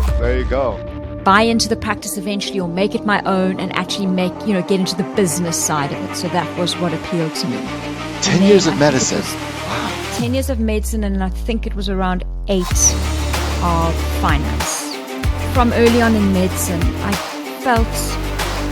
go. There you go. Buy into the practice eventually, or make it my own and actually get into the business side of it. So that was what appealed to me. 10 years of medicine. Wow. 10 years of medicine, and I think it was around 8 of finance. From early on in medicine, I felt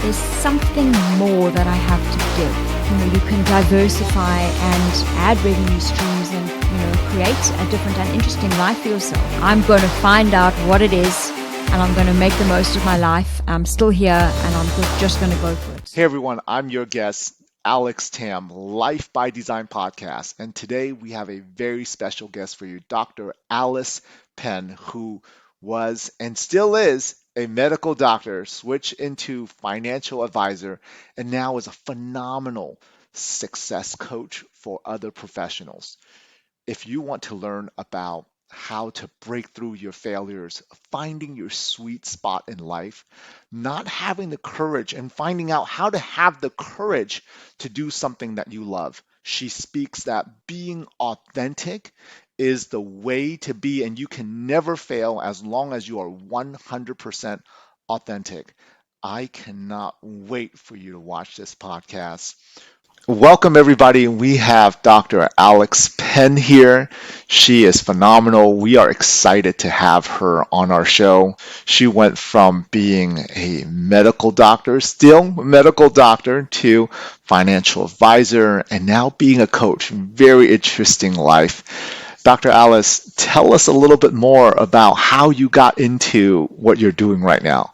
there's something more that I have to give. You can diversify and add revenue streams and, create a different and interesting life for yourself. I'm going to find out what it is, and I'm going to make the most of my life. I'm still here, and I'm just going to go for it. Hey everyone, I'm your guest, Alex Tam, Life by Design podcast. And today we have a very special guest for you, Dr. Alice Penn, who was and still is a medical doctor, switched into financial advisor, and now is a phenomenal success coach for other professionals. If you want to learn about how to break through your failures, finding your sweet spot in life, not having the courage, and finding out how to have the courage to do something that you love. She speaks that being authentic is the way to be, and you can never fail as long as you are 100% authentic. I cannot wait for you to watch this podcast. Welcome everybody. We have Dr. Alex Penn here. She is phenomenal. We are excited to have her on our show. She went from being a medical doctor, still a medical doctor, to financial advisor, and now being a coach. Very interesting life. Dr. Alice, tell us a little bit more about how you got into what you're doing right now.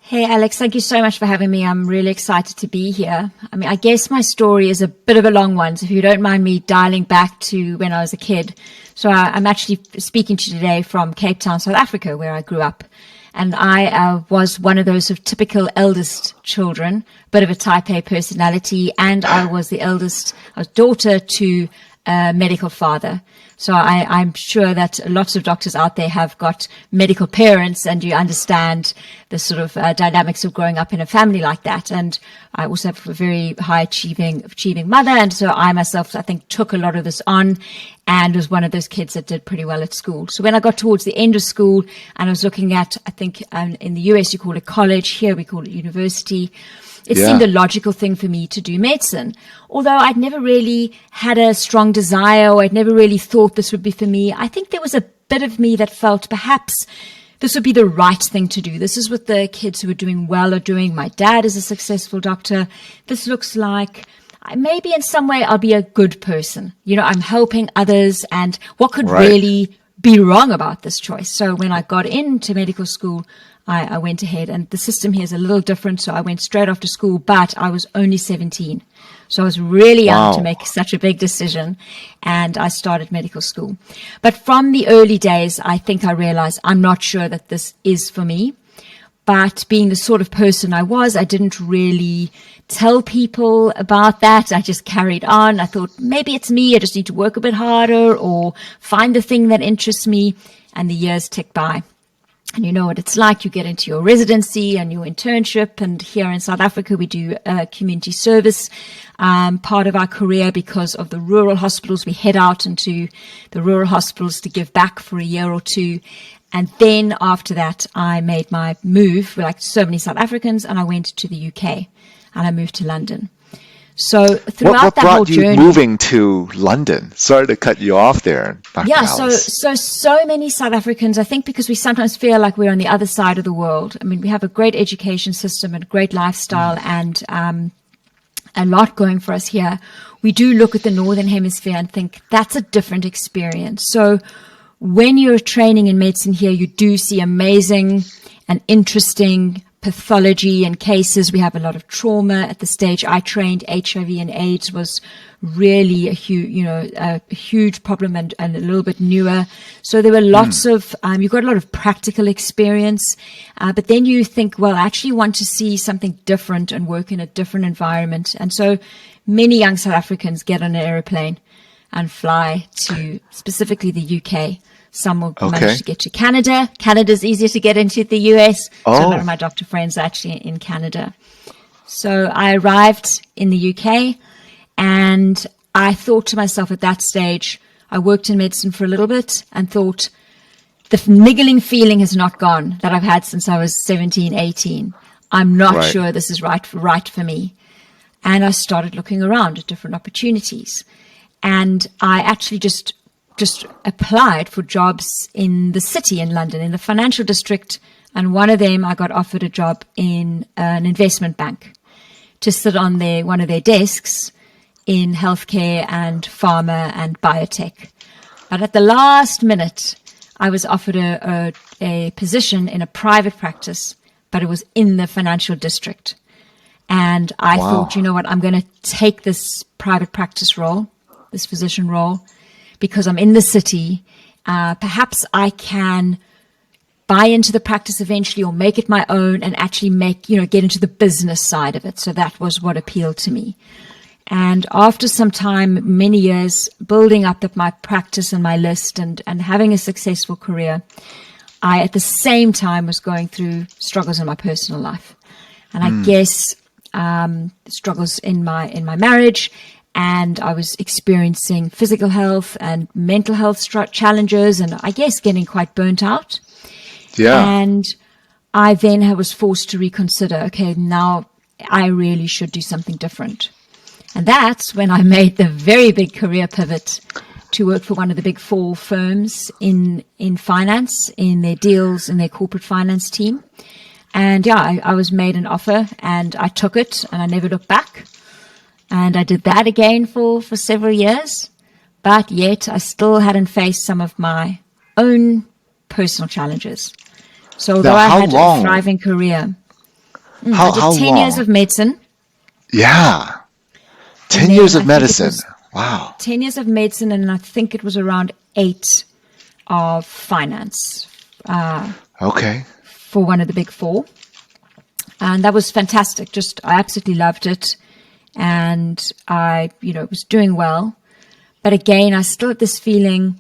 Hey, Alex, thank you so much for having me. I'm really excited to be here. I guess my story is a bit of a long one, so if you don't mind me dialing back to when I was a kid. So I'm actually speaking to you today from Cape Town, South Africa, where I grew up. And I was one of those of typical eldest children, bit of a type A personality, and I was the eldest, I was daughter to a medical father. So I'm sure that lots of doctors out there have got medical parents, and you understand the sort of dynamics of growing up in a family like that. And I also have a very high achieving mother. And so I myself, I think, took a lot of this on and was one of those kids that did pretty well at school. So when I got towards the end of school and I was looking at, I think in the US, you call it college. Here we call it university. It seemed a logical thing for me to do medicine, although I'd never really had a strong desire, or I'd never really thought this would be for me. I think there was a bit of me that felt perhaps this would be the right thing to do. This is what the kids who are doing well are doing. My dad is a successful doctor. This looks like maybe in some way I'll be a good person. I'm helping others, and what could really be wrong about this choice? So when I got into medical school, I went ahead, and the system here is a little different. So I went straight after school, but I was only 17. So I was really young to make such a big decision, and I started medical school. But from the early days, I think I realized I'm not sure that this is for me. But being the sort of person I was, I didn't really tell people about that. I just carried on. I thought maybe it's me. I just need to work a bit harder or find the thing that interests me. And the years tick by. And you know what it's like. You get into your residency and your internship. And here in South Africa, we do a community service part of our career because of the rural hospitals. We head out into the rural hospitals to give back for a year or two. And then after that, I made my move, like so many South Africans, and I went to the UK and I moved to London. So throughout that whole journey, what brought you moving to London? Sorry to cut you off there, Dr. Alice. So many South Africans, I think because we sometimes feel like we're on the other side of the world. We have a great education system and great lifestyle and a lot going for us here. We do look at the Northern Hemisphere and think that's a different experience. So when you're training in medicine here, you do see amazing and interesting pathology and cases. We have a lot of trauma. At the stage I trained, HIV and AIDS was really a huge problem and a little bit newer. So there were lots of, you got a lot of practical experience. But then you think, well, I actually want to see something different and work in a different environment. And so many young South Africans get on an airplane and fly to specifically the UK. Some will manage to get to Canada. Canada's easier to get into the US. So a lot of my doctor friends are actually in Canada. So I arrived in the UK and I thought to myself at that stage, I worked in medicine for a little bit and thought, the niggling feeling has not gone that I've had since I was 17, 18. I'm not Right. sure this is right for me. And I started looking around at different opportunities. And I actually just applied for jobs in the city in London, in the financial district. And one of them, I got offered a job in an investment bank to sit on one of their desks in healthcare and pharma and biotech. But at the last minute, I was offered a position in a private practice, but it was in the financial district. And I thought, you Wow. know what, I'm going to take this private practice role, this physician role, because I'm in the city. Perhaps I can buy into the practice eventually or make it my own and actually get into the business side of it. So that was what appealed to me. And after some time, many years building up my practice and my list and having a successful career, I at the same time was going through struggles in my personal life. And I guess struggles in my marriage, and I was experiencing physical health and mental health challenges, and I guess getting quite burnt out. Yeah. And I then was forced to reconsider, okay, now I really should do something different. And that's when I made the very big career pivot to work for one of the big four firms in finance, in their deals, in their corporate finance team. And yeah, I was made an offer and I took it and I never looked back. And I did that again for several years. But yet I still hadn't faced some of my own personal challenges. So Now, although I how had a long? thriving career, I How did how 10 years long? of medicine. Yeah. And 10 then years I of think it medicine. was Wow. 10 years of medicine, and I think it was around 8 of finance Okay. for one of the big four. And that was fantastic. I absolutely loved it. And I, was doing well. But again, I still had this feeling,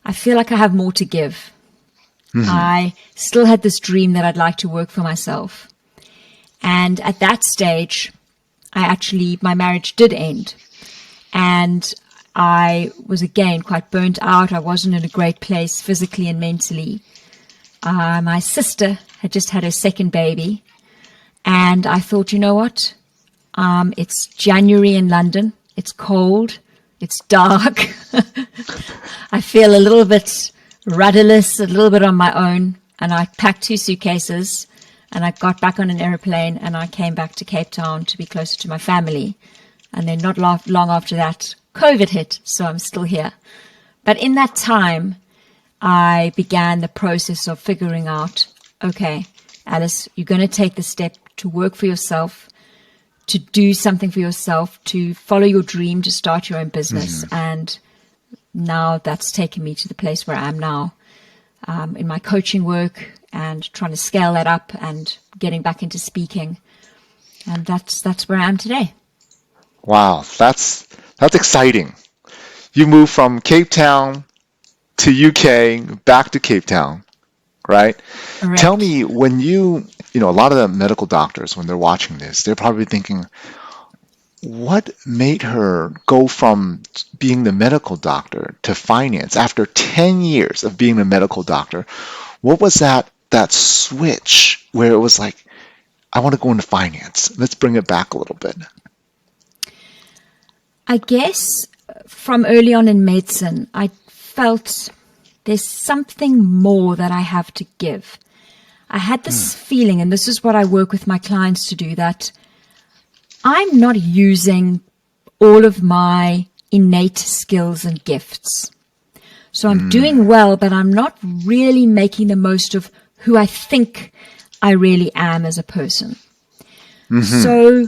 I feel like I have more to give. I still had this dream that I'd like to work for myself. And at that stage, my marriage did end. And I was again quite burnt out. I wasn't in a great place physically and mentally. My sister had just had her second baby. And I thought, you know what? It's January in London. It's cold. It's dark. I feel a little bit rudderless, a little bit on my own. And I packed 2 suitcases and I got back on an airplane and I came back to Cape Town to be closer to my family. And then not long after that, COVID hit. So I'm still here. But in that time, I began the process of figuring out, okay, Alice, you're going to take the step to work for yourself, to do something for yourself, to follow your dream, to start your own business. And now that's taken me to the place where I am now, in my coaching work and trying to scale that up and getting back into speaking. And that's where I am today. Wow. That's exciting. You moved from Cape Town to UK, back to Cape Town, right? Tell Correct. me when a lot of the medical doctors, when they're watching this, they're probably thinking, what made her go from being the medical doctor to finance after 10 years of being a medical doctor? What was that switch where it was like, I want to go into finance. Let's bring it back a little bit. I guess from early on in medicine, I felt there's something more that I have to give. I had this feeling, and this is what I work with my clients to do, that I'm not using all of my innate skills and gifts. So I'm doing well, but I'm not really making the most of who I think I really am as a person. So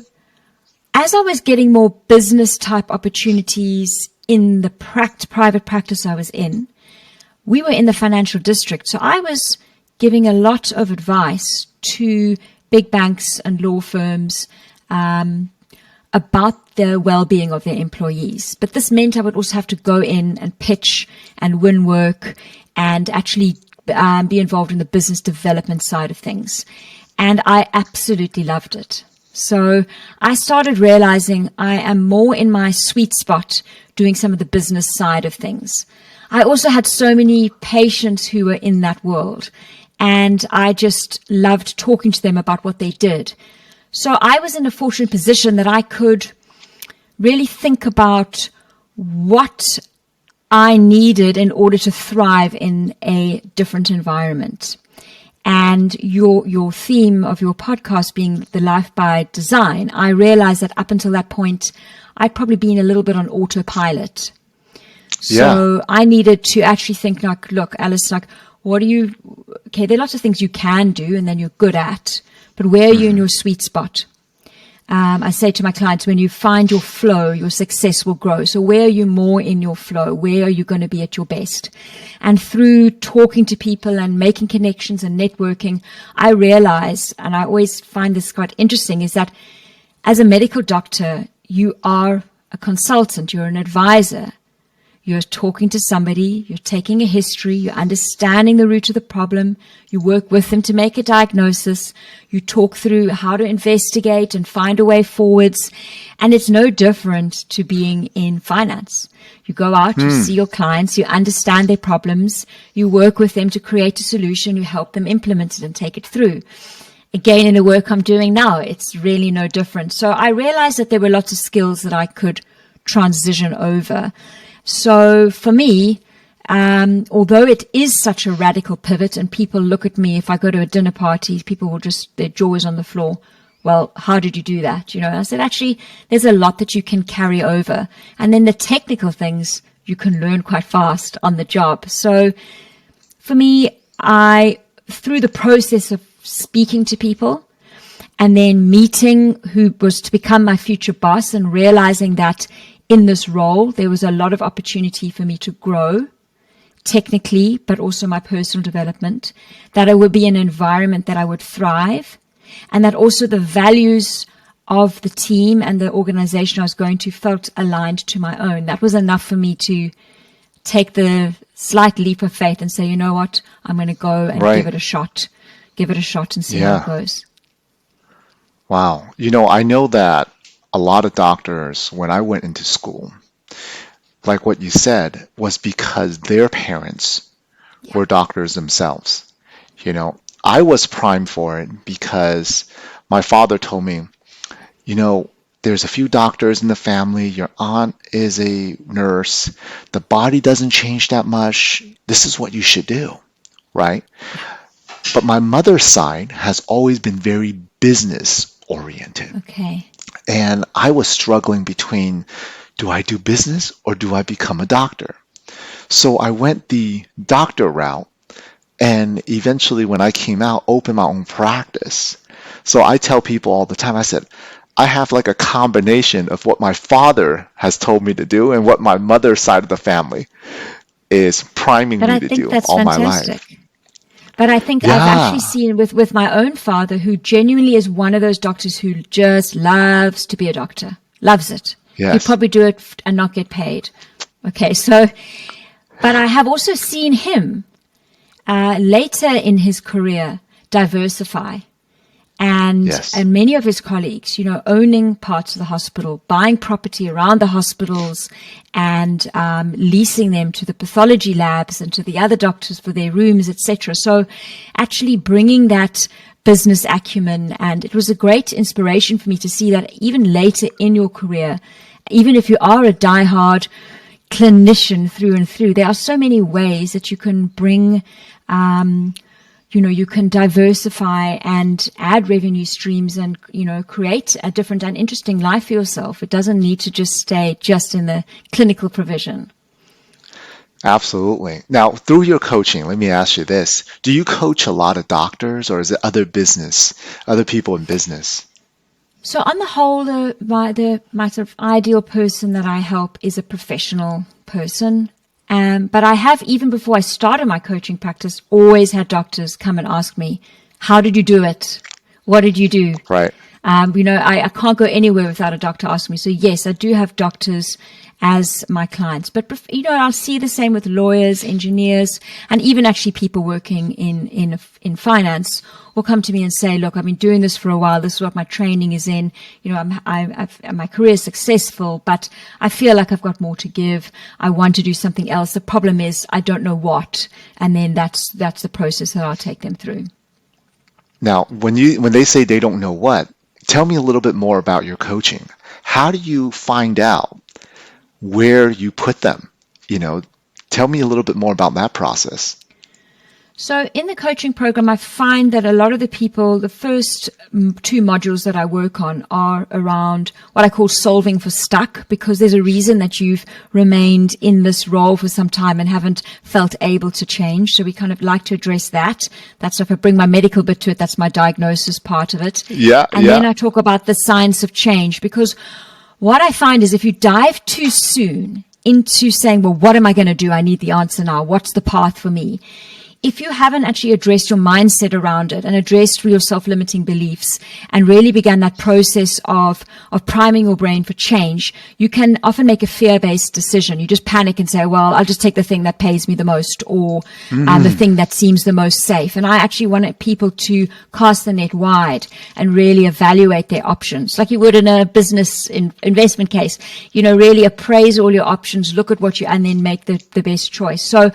as I was getting more business type opportunities in the private practice I was in, we were in the financial district. So I was giving a lot of advice to big banks and law firms about the well-being of their employees. But this meant I would also have to go in and pitch and win work and actually be involved in the business development side of things. And I absolutely loved it. So I started realizing I am more in my sweet spot doing some of the business side of things. I also had so many patients who were in that world, and I just loved talking to them about what they did. So I was in a fortunate position that I could really think about what I needed in order to thrive in a different environment. And your theme of your podcast being the life by design, I realized that up until that point, I'd probably been a little bit on autopilot. Yeah. So I needed to actually think like, look, Alice, like, okay, there are lots of things you can do and then you're good at, but where are you in your sweet spot? I say to my clients, when you find your flow, your success will grow. So where are you more in your flow? Where are you going to be at your best? And through talking to people and making connections and networking, I realize, and I always find this quite interesting, is that as a medical doctor, you are a consultant, you're an advisor. You're talking to somebody, you're taking a history, you're understanding the root of the problem, you work with them to make a diagnosis, you talk through how to investigate and find a way forwards. And it's no different to being in finance. You go out, you see your clients, you understand their problems, you work with them to create a solution, you help them implement it and take it through. Again, in the work I'm doing now, it's really no different. So I realized that there were lots of skills that I could transition over. So for me, although it is such a radical pivot and people look at me, if I go to a dinner party, people will just, their jaw is on the floor. Well, how did you do that? You know, I said, actually, there's a lot that you can carry over. And then the technical things you can learn quite fast on the job. So for me, through the process of speaking to people and then meeting who was to become my future boss and realizing that in this role, there was a lot of opportunity for me to grow technically, but also my personal development, that it would be an environment that I would thrive, and that also the values of the team and the organization I was going to felt aligned to my own. That was enough for me to take the slight leap of faith and say, you know what, I'm going to go and give it a shot and see how it goes. Wow. I know that a lot of doctors, when I went into school, like what you said, was because their parents were doctors themselves. I was primed for it because my father told me, there's a few doctors in the family. Your aunt is a nurse. The body doesn't change that much. This is what you should do, right? But my mother's side has always been very business oriented. Okay. And I was struggling between, do I do business or do I become a doctor? So I went the doctor route, and eventually when I came out, opened my own practice. So I tell people all the time, I said, I have like a combination of what my father has told me to do and what my mother's side of the family is priming me to do all my life. But I think I've actually seen with my own father, who genuinely is one of those doctors who just loves to be a doctor, loves it. Yes. He'd probably do it and not get paid. Okay, but I have also seen him later in his career diversify. And many of his colleagues, owning parts of the hospital, buying property around the hospitals and leasing them to the pathology labs and to the other doctors for their rooms, etc. So actually bringing that business acumen, and it was a great inspiration for me to see that even later in your career, even if you are a diehard clinician through and through, there are so many ways that you can bring you can diversify and add revenue streams and, create a different and interesting life for yourself. It doesn't need to just stay just in the clinical provision. Absolutely. Now, through your coaching, let me ask you this. Do you coach a lot of doctors, or is it other people in business? So on the whole, my sort of ideal person that I help is a professional person. But I have, even before I started my coaching practice, always had doctors come and ask me, how did you do it? What did you do? Right. I can't go anywhere without a doctor asking me. So yes, I do have doctors as my clients, but I'll see the same with lawyers, engineers, and even actually people working in finance will come to me and say, look, I've been doing this for a while. This is what my training is in. My career is successful, but I feel like I've got more to give. I want to do something else. The problem is I don't know what. And then that's the process that I'll take them through. Now, when they say they don't know what, tell me a little bit more about your coaching. How do you find out where you put them? Tell me a little bit more about that process. So in the coaching program, I find that a lot of the people, the first two modules that I work on are around what I call solving for stuck, because there's a reason that you've remained in this role for some time and haven't felt able to change. So we kind of like to address that. That's if I bring my medical bit to it, that's my diagnosis part of it. Yeah. And then I talk about the science of change, because what I find is if you dive too soon into saying, well, what am I going to do? I need the answer now. What's the path for me? If you haven't actually addressed your mindset around it and addressed your self-limiting beliefs and really began that process of priming your brain for change, you can often make a fear-based decision. You just panic and say, well, I'll just take the thing that pays me the most, or the thing that seems the most safe. And I actually want people to cast the net wide and really evaluate their options, like you would in a business investment case. Really appraise all your options, look at and then make the best choice. So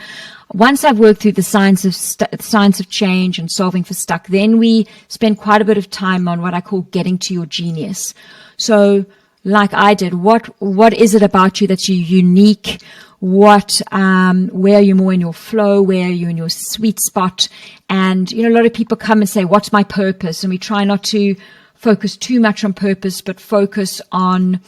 once I've worked through the science of change and solving for stuck, then we spend quite a bit of time on what I call getting to your genius. So like I did, what is it about you that's unique? Where are you more in your flow? Where are you in your sweet spot? And, a lot of people come and say, what's my purpose? And we try not to focus too much on purpose, but focus on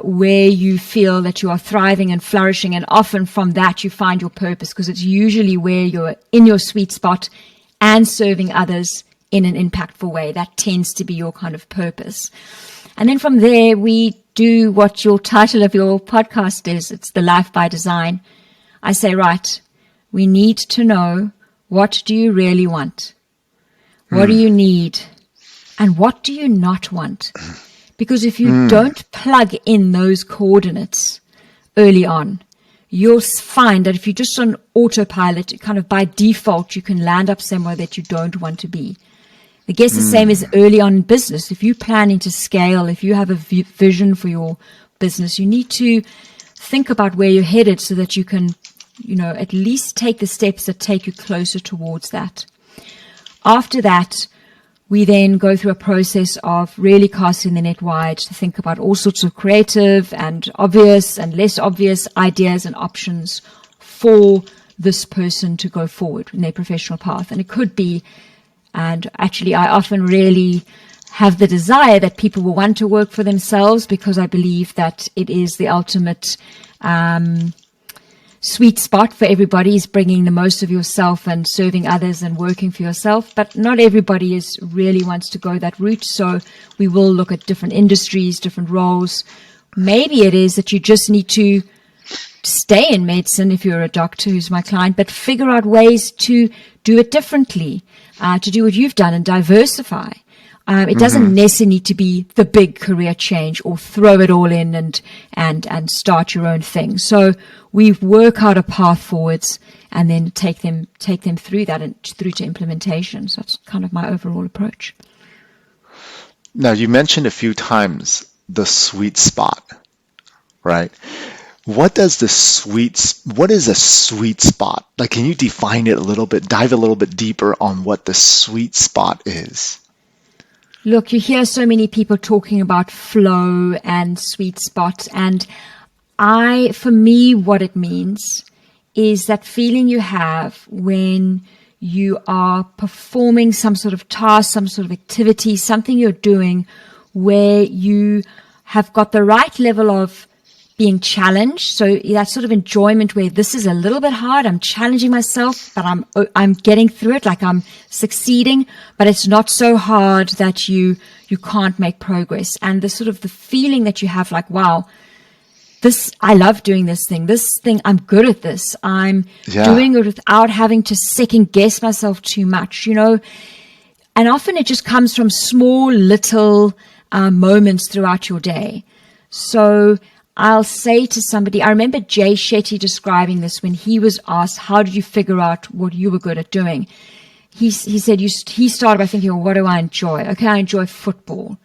where you feel that you are thriving and flourishing. And often from that, you find your purpose, because it's usually where you're in your sweet spot and serving others in an impactful way. That tends to be your kind of purpose. And then from there, we do what your title of your podcast is. It's the Life by Design. I say, right, we need to know, what do you really want? What do you need? And what do you not want? Because if you don't plug in those coordinates early on, you'll find that if you're just on autopilot, kind of by default, you can land up somewhere that you don't want to be. I guess the same as early on in business. If you're planning to scale, if you have a vision for your business, you need to think about where you're headed so that you can, at least take the steps that take you closer towards that. After that, we then go through a process of really casting the net wide to think about all sorts of creative and obvious and less obvious ideas and options for this person to go forward in their professional path. And it could be, and actually I often really have the desire that people will want to work for themselves, because I believe that it is the ultimate sweet spot for everybody, is bringing the most of yourself and serving others and working for yourself. But not everybody really wants to go that route. So we will look at different industries, different roles. Maybe it is that you just need to stay in medicine if you're a doctor who's my client, but figure out ways to do it differently, to do what you've done and diversify. It doesn't necessarily need to be the big career change or throw it all in and start your own thing. So we work out a path forwards and then take them through that and through to implementation. So that's kind of my overall approach. Now, you mentioned a few times the sweet spot, right? What is a sweet spot? Like, can you define it a little bit, dive a little bit deeper on what the sweet spot is? Look, you hear so many people talking about flow and sweet spot. And for me, what it means is that feeling you have when you are performing some sort of task, some sort of activity, something you're doing where you have got the right level of being challenged. So that sort of enjoyment where this is a little bit hard. I'm challenging myself, but I'm getting through it, like I'm succeeding, but it's not so hard that you can't make progress. And the sort of the feeling that you have, like, wow, I love doing this thing, I'm good at this. I'm doing it without having to second guess myself too much, and often it just comes from small little moments throughout your day. So I'll say to somebody, I remember Jay Shetty describing this when he was asked, how did you figure out what you were good at doing? he said he started by thinking, well, what do I enjoy? Okay, I enjoy football,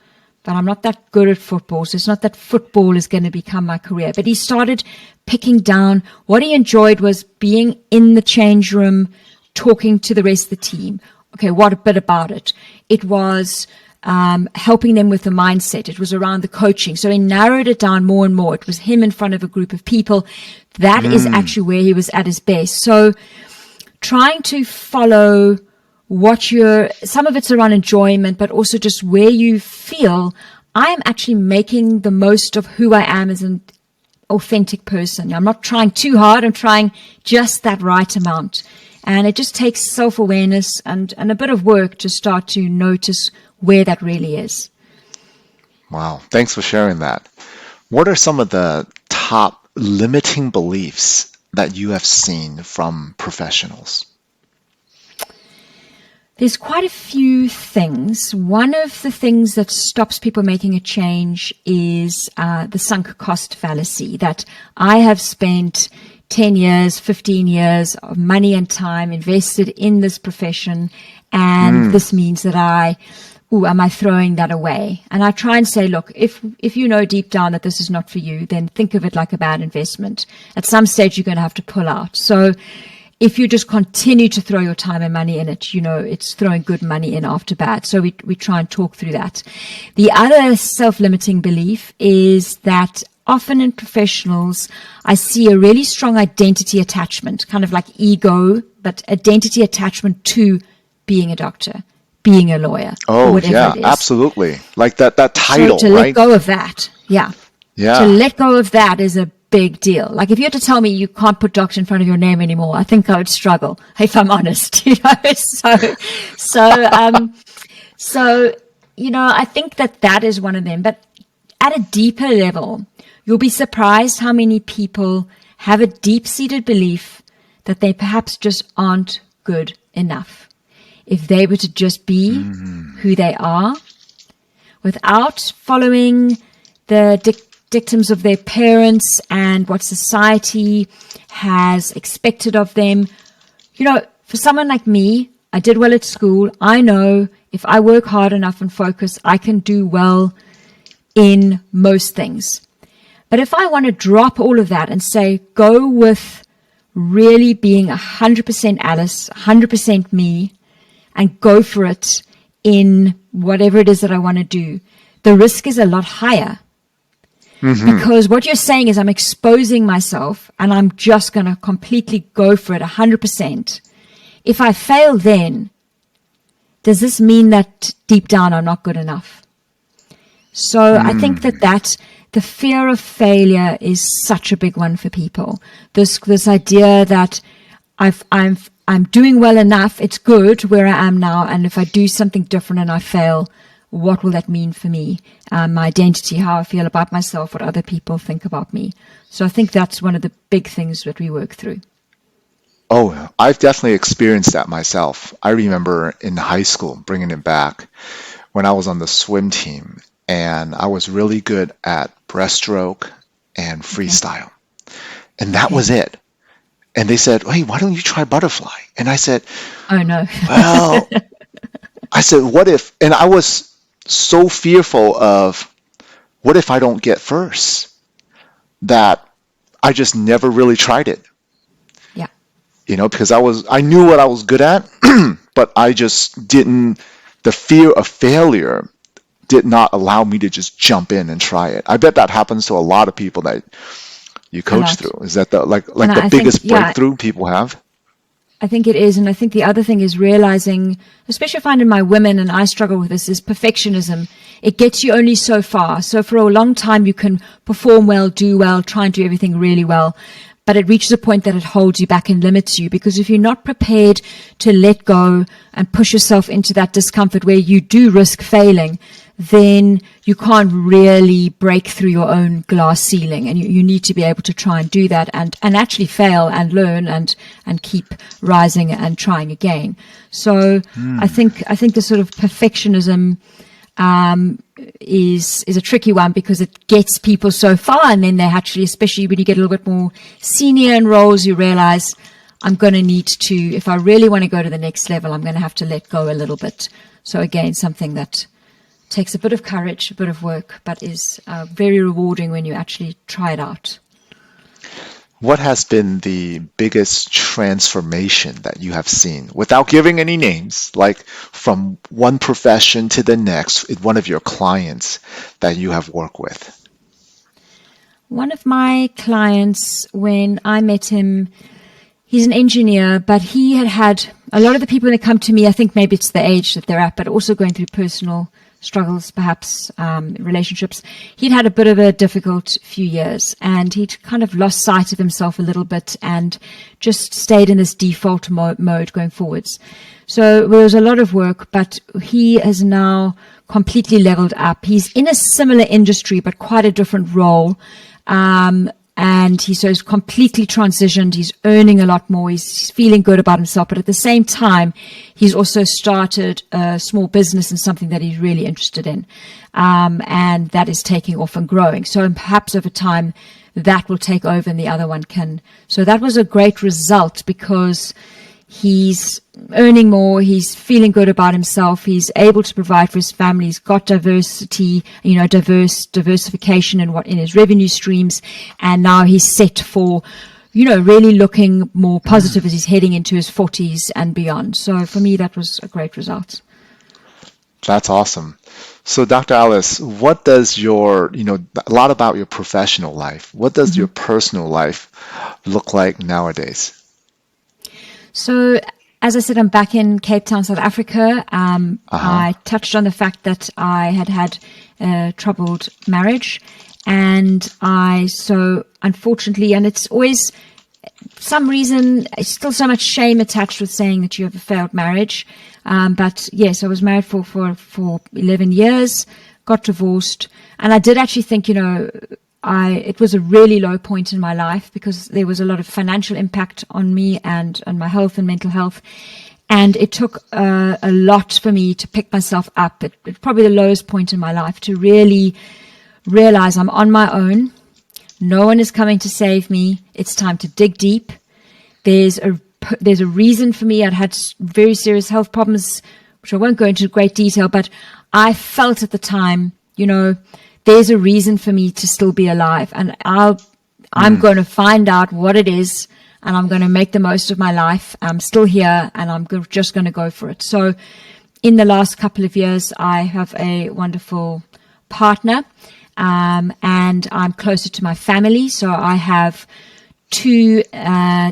but I'm not that good at football. So it's not that football is going to become my career. But he started picking down what he enjoyed was being in the change room, talking to the rest of the team. Okay, what a bit about it? It was helping them with the mindset. It was around the coaching. So he narrowed it down more and more. It was him in front of a group of people. That is actually where he was at his best. So trying to follow some of it's around enjoyment, but also just where you feel I'm actually making the most of who I am as an authentic person. I'm not trying too hard. I'm trying just that right amount. And it just takes self-awareness and a bit of work to start to notice where that really is. Wow. Thanks for sharing that. What are some of the top limiting beliefs that you have seen from professionals? There's quite a few things. One of the things that stops people making a change is the sunk cost fallacy, that I have spent 10 years, 15 years of money and time invested in this profession, and this means that am I throwing that away? And I try and say, look, if you know deep down that this is not for you, then think of it like a bad investment. At some stage, you're going to have to pull out. So if you just continue to throw your time and money in it, it's throwing good money in after bad. So we try and talk through that. The other self-limiting belief is that often in professionals, I see a really strong identity attachment, kind of like ego, but identity attachment to being a doctor, being a lawyer, or Oh, whatever yeah, it is. absolutely. Like that title, So to right? let go of that, yeah. To Yeah. let go of that is a big deal. Like if you had to tell me you can't put doctor in front of your name anymore, I think I would struggle, if I'm honest. So I think that is one of them. But at a deeper level, you'll be surprised how many people have a deep-seated belief that they perhaps just aren't good enough. If they were to just be who they are, without following the dictums of their parents and what society has expected of them. For someone like me, I did well at school. I know if I work hard enough and focus, I can do well in most things. But if I want to drop all of that and say, go with really being 100% Alice, 100% me, and go for it in whatever it is that I want to do, the risk is a lot higher. Because what you're saying is I'm exposing myself and I'm just going to completely go for it 100%. If I fail then, does this mean that deep down I'm not good enough? So I think that the fear of failure is such a big one for people. This idea that I'm doing well enough, it's good where I am now, and if I do something different and I fail, what will that mean for me? My identity, how I feel about myself, what other people think about me. So I think that's one of the big things that we work through. Oh, I've definitely experienced that myself. I remember in high school, bringing it back, when I was on the swim team, and I was really good at breaststroke and Okay. freestyle. And that Okay. was it. And they said, hey, why don't you try butterfly? And I said, Oh no. well, what if, and I was so fearful of what if I don't get first that I just never really tried it, Yeah. because I knew what I was good at, but I just didn't, the fear of failure did not allow me to just jump in and try it. I bet that happens to a lot of people that you A coach lot. through. Is that like And the I think, biggest breakthrough people have? I think it is. And I think the other thing is realizing, especially I find in my women, and I struggle with this, is perfectionism. It gets you only so far. So for a long time, you can perform well, do well, try and do everything really well. But it reaches a point that it holds you back and limits you, because if you're not prepared to let go and push yourself into that discomfort where you do risk failing, then you can't really break through your own glass ceiling. And you need to be able to try and do that and actually fail and learn and keep rising and trying again. So I think the sort of perfectionism is a tricky one, because it gets people so far, and then they actually, especially when you get a little bit more senior in roles, you realize I'm going to need to, if I really want to go to the next level, I'm going to have to let go a little bit. So again, something that takes a bit of courage, a bit of work, but is very rewarding when you actually try it out. What has been the biggest transformation that you have seen, without giving any names, like from one profession to the next, one of your clients that you have worked with? One of my clients, when I met him, he's an engineer, but he had a lot of the people that come to me, I think maybe it's the age that they're at, but also going through personal struggles, perhaps relationships. He'd had a bit of a difficult few years, and he'd kind of lost sight of himself a little bit and just stayed in this default mode going forwards. So there was a lot of work, but he has now completely leveled up. He's in a similar industry, but quite a different role. And he's completely transitioned. He's earning a lot more. He's feeling good about himself. But at the same time, he's also started a small business and something that he's really interested in. And that is taking off and growing. So perhaps over time, that will take over and the other one can. So that was a great result because he's earning more. He's feeling good about himself. He's able to provide for his family. He's got diversification in his revenue streams. And now he's set for, really looking more positive as he's heading into his 40s and beyond. So for me, that was a great result. That's awesome. So, Dr. Alice, what does a lot about your professional life, what does your personal life look like nowadays? So, as I said, I'm back in Cape Town, South Africa. I touched on the fact that I had a troubled marriage. And unfortunately, and it's always some reason, it's still so much shame attached with saying that you have a failed marriage. But yes, I was married for 11 years, got divorced. And I did actually think, it was a really low point in my life because there was a lot of financial impact on me and on my health and mental health. And it took a lot for me to pick myself up. It's probably the lowest point in my life to really realize I'm on my own. No one is coming to save me. It's time to dig deep. There's a reason for me. I'd had very serious health problems, which I won't go into great detail, but I felt at the time, there's a reason for me to still be alive, and I'm going to find out what it is, and I'm going to make the most of my life. I'm still here, and I'm just going to go for it. So in the last couple of years, I have a wonderful partner, and I'm closer to my family. So I have 2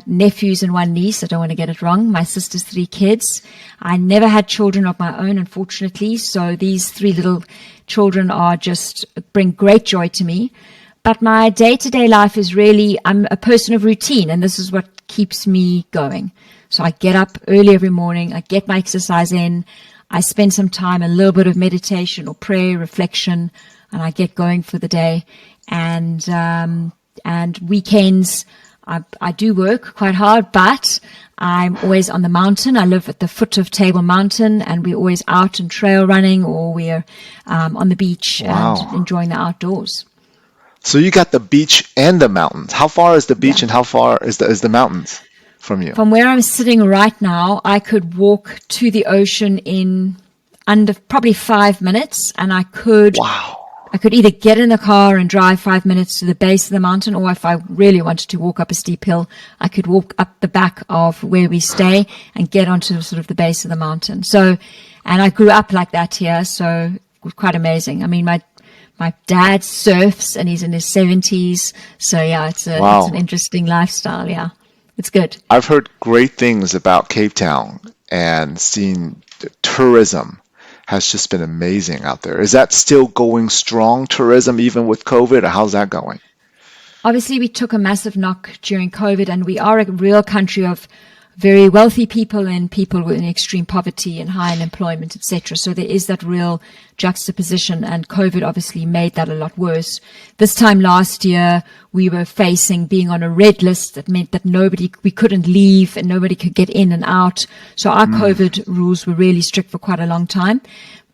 nephews and 1 niece. I don't want to get it wrong. My sister's 3 kids. I never had children of my own, unfortunately. So these 3 little children bring great joy to me. But my day-to-day life is really, I'm a person of routine, and this is what keeps me going. So I get up early every morning. I get my exercise in. I spend some time, a little bit of meditation or prayer, reflection, and I get going for the day. And weekends, I do work quite hard, but I'm always on the mountain. I live at the foot of Table Mountain, and we're always out and trail running, or we're on the beach and enjoying the outdoors. So you got the beach and the mountains. How far is the beach and how far is the mountains from you? From where I'm sitting right now, I could walk to the ocean in under probably 5 minutes, and I could either get in the car and drive 5 minutes to the base of the mountain, or if I really wanted to walk up a steep hill, I could walk up the back of where we stay and get onto sort of the base of the mountain. So, and I grew up like that here, so it was quite amazing. I mean, my dad surfs and he's in his 70s. So yeah, it's an interesting lifestyle. Yeah, it's good. I've heard great things about Cape Town, and seeing tourism has just been amazing out there. Is that still going strong, tourism, even with COVID, or how's that going? Obviously, we took a massive knock during COVID, and we are a real country of very wealthy people and people in extreme poverty and high unemployment, etc. So there is that real juxtaposition, and COVID obviously made that a lot worse. This time last year, we were facing being on a red list. That meant that we couldn't leave and nobody could get in and out. So our COVID rules were really strict for quite a long time.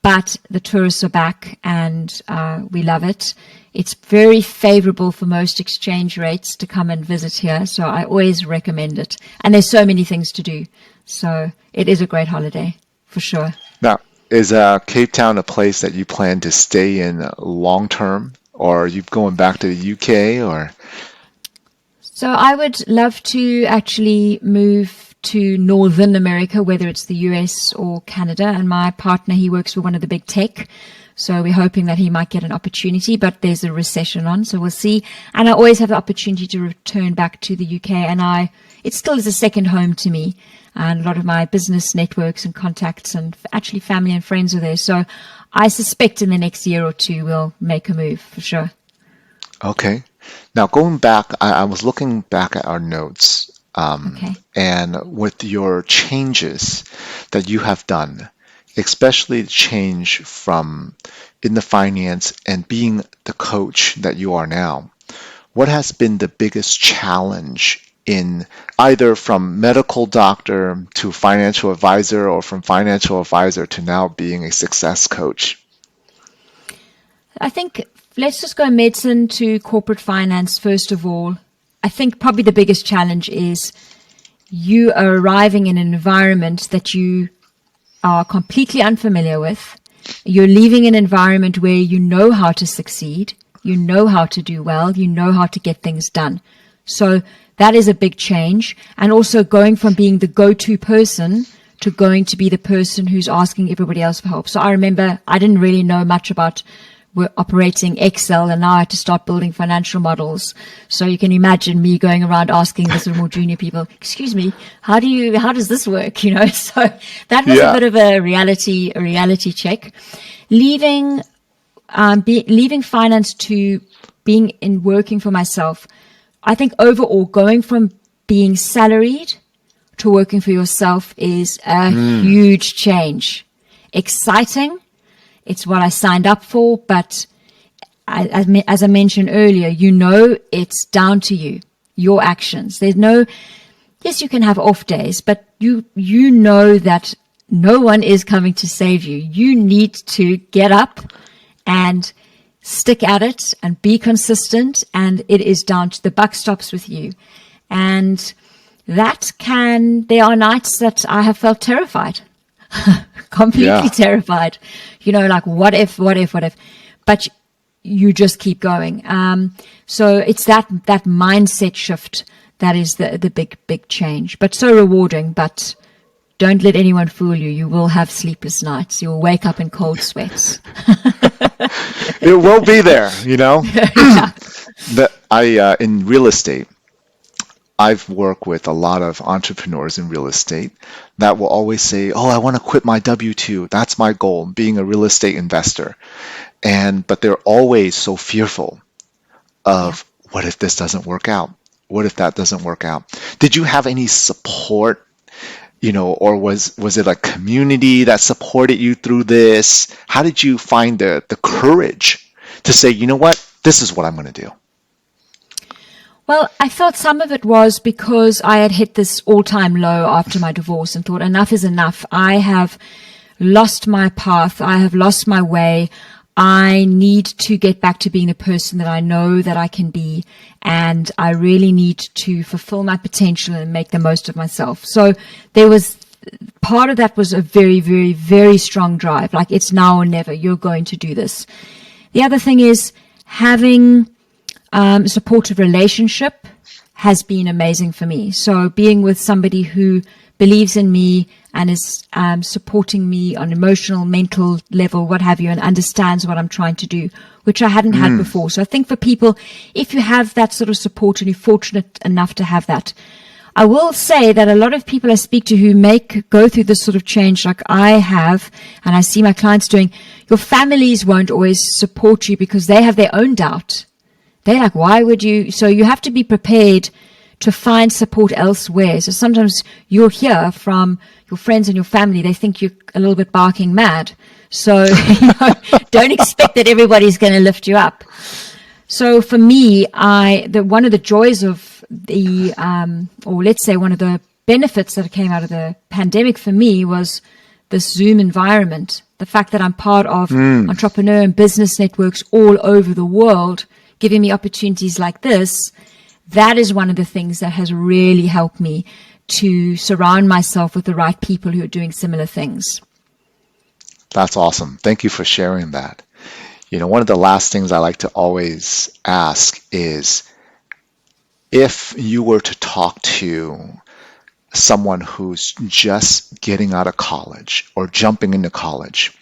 but the tourists are back and we love it. It's very favorable for most exchange rates to come and visit here, so I always recommend it. And there's so many things to do, so it is a great holiday for sure. Now, is Cape Town a place that you plan to stay in long term, or are you going back to the UK, or? So I would love to actually move to Northern America, whether it's the US or Canada. And my partner, he works for one of the big tech. So we're hoping that he might get an opportunity, but there's a recession on, so we'll see. And I always have the opportunity to return back to the UK, and it still is a second home to me. And a lot of my business networks and contacts and actually family and friends are there. So I suspect in the next year or two we'll make a move for sure. Okay. Now, going back, I was looking back at our notes, Okay. and with your changes that you have done, especially the change from in the finance and being the coach that you are now, what has been the biggest challenge in either from medical doctor to financial advisor or from financial advisor to now being a success coach? I think let's just go medicine to corporate finance first of all. I think probably the biggest challenge is you are arriving in an environment that you are completely unfamiliar with. You're leaving an environment where you know how to succeed, you know how to do well, you know how to get things done. So that is a big change. And also going from being the go-to person to going to be the person who's asking everybody else for help. So I remember I didn't really know much about operating Excel, and now I had to start building financial models. So you can imagine me going around asking the sort of more junior people, excuse me, how does this work? So that was a bit of a reality check. Leaving finance to being in working for myself. I think overall going from being salaried to working for yourself is a huge change. Exciting. It's what I signed up for, but as I mentioned earlier, it's down to you, your actions. Yes, you can have off days, but you know that no one is coming to save you. You need to get up and stick at it and be consistent, and it is down to the buck stops with you. And there are nights that I have felt terrified. Completely terrified, like what if, but you just keep going. So it's that mindset shift that is the big change, but so rewarding. But don't let anyone fool you. You will have sleepless nights. You'll wake up in cold sweats. It will be there, Yeah. In real estate, I've worked with a lot of entrepreneurs in real estate that will always say, "Oh, I want to quit my W-2. That's my goal, being a real estate investor." But they're always so fearful of what if this doesn't work out? What if that doesn't work out? Did you have any support, or was it a community that supported you through this? How did you find the courage to say, "You know what? This is what I'm going to do"? Well, I thought some of it was because I had hit this all-time low after my divorce and thought enough is enough. I have lost my path. I have lost my way. I need to get back to being the person that I know that I can be. And I really need to fulfill my potential and make the most of myself. So part of that was a very, very, very strong drive. Like, it's now or never. You're going to do this. The other thing is having a supportive relationship has been amazing for me. So being with somebody who believes in me and is supporting me on emotional, mental level, what have you, and understands what I'm trying to do, which I hadn't had before. So I think for people, if you have that sort of support and you're fortunate enough to have that, I will say that a lot of people I speak to who go through this sort of change like I have, and I see my clients doing, your families won't always support you because they have their own doubt. They're like, why would you? So you have to be prepared to find support elsewhere. So sometimes you'll hear from your friends and your family, they think you're a little bit barking mad. So don't expect that everybody's going to lift you up. So for me, one of the joys of or let's say one of the benefits that came out of the pandemic for me was this Zoom environment. The fact that I'm part of Mm, entrepreneur and business networks all over the world, giving me opportunities like this, that is one of the things that has really helped me to surround myself with the right people who are doing similar things. that's awesome. Thank you for sharing that. One of the last things I like to always ask is if you were to talk to someone who's just getting out of college or jumping into college,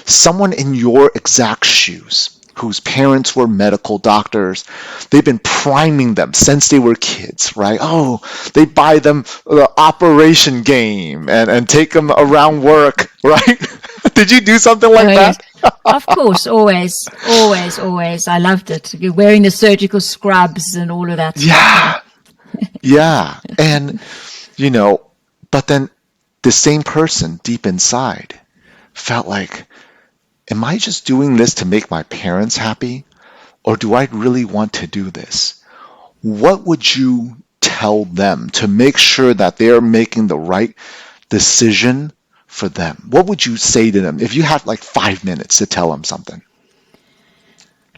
someone in your exact shoes, whose parents were medical doctors, they've been priming them since they were kids, right? Oh, they buy them the operation game and take them around work, right? Did you do something Oh, like yes. that? Of course, always, always, always. I loved it. You're wearing the surgical scrubs and all of that stuff. Yeah. Yeah, yeah. And, you know, but then the same person deep inside felt like, am I just doing this to make my parents happy? Or do I really want to do this? What would you tell them to make sure that they're making the right decision for them? What would you say to them if you had like 5 minutes to tell them something?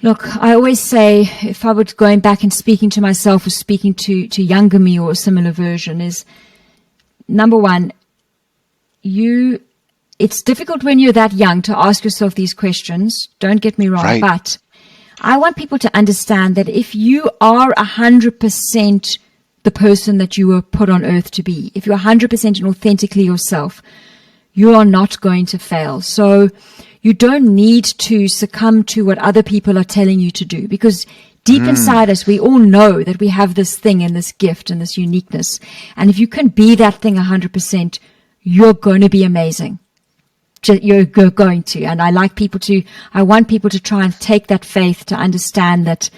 Look, I always say if I were going back and speaking to myself or speaking to younger me or a similar version is number one, you it's difficult when you're that young to ask yourself these questions. Don't get me wrong, Right. but I want people to understand that if you are 100% the person that you were put on earth to be, if you're 100% and authentically yourself, you are not going to fail. So you don't need to succumb to what other people are telling you to do because deep Mm, inside us, we all know that we have this thing and this gift and this uniqueness. And if you can be that thing 100%, you're going to be amazing. You're going to. And I want people to try and take that faith to understand that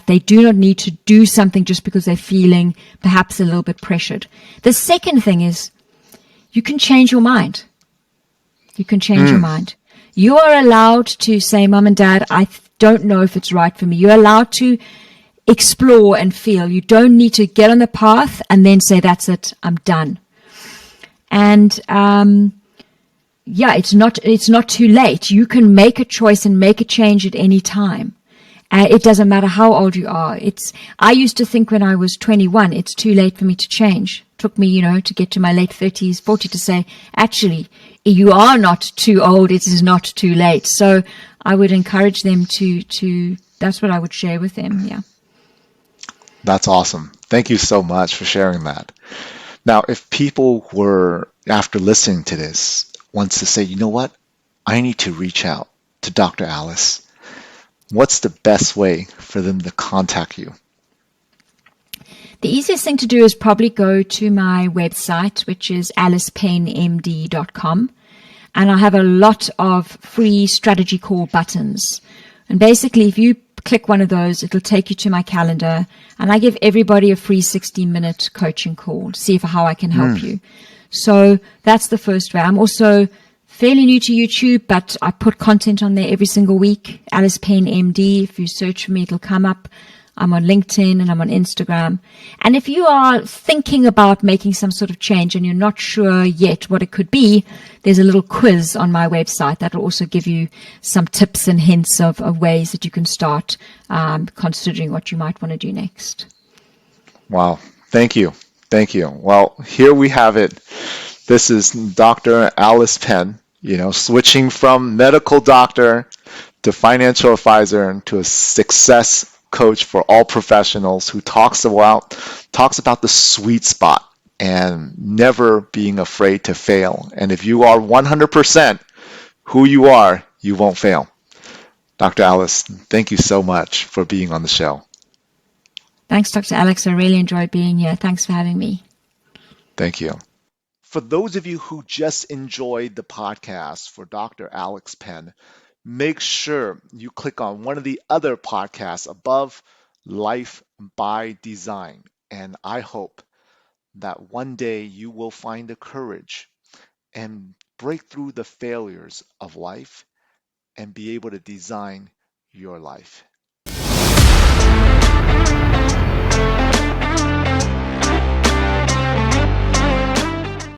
they do not need to do something just because they're feeling perhaps a little bit pressured. The second thing is you can change your mind. You can change your mm, mind. You are allowed to say, Mom and Dad, I don't know if it's right for me. You're allowed to explore and feel. You don't need to get on the path and then say, that's it, I'm done. And yeah, it's not too late. You can make a choice and make a change at any time. It doesn't matter how old you are. I used to think when I was 21, it's too late for me to change. It took me, to get to my late 30s, 40 to say, actually, you are not too old. It is not too late. So I would encourage them that's what I would share with them. Yeah. that's awesome. Thank you so much for sharing that. Now, if people were, after listening to this, wants to say, you know what? I need to reach out to Dr. Alice. What's the best way for them to contact you? The easiest thing to do is probably go to my website, which is alicepennmd.com. And I have a lot of free strategy call buttons. And basically, if you click one of those, it'll take you to my calendar. And I give everybody a free 60-minute coaching call to see how I can help Mm, you. So that's the first way. I'm also fairly new to YouTube, but I put content on there every single week. Alice Penn MD. If you search for me, it'll come up. I'm on LinkedIn and I'm on Instagram. And if you are thinking about making some sort of change and you're not sure yet what it could be, there's a little quiz on my website that will also give you some tips and hints of ways that you can start considering what you might want to do next. wow. Thank you. Thank you. Well, here we have it. This is Dr. Alice Penn, switching from medical doctor to financial advisor and to a success coach for all professionals who talks about the sweet spot and never being afraid to fail. And if you are 100% who you are, you won't fail. Dr. Alice, thank you so much for being on the show. Thanks, Dr. Alex. I really enjoyed being here. Thanks for having me. Thank you. For those of you who just enjoyed the podcast for Dr. Alex Penn, make sure you click on one of the other podcasts above, Life by Design. And I hope that one day you will find the courage and break through the failures of life and be able to design your life.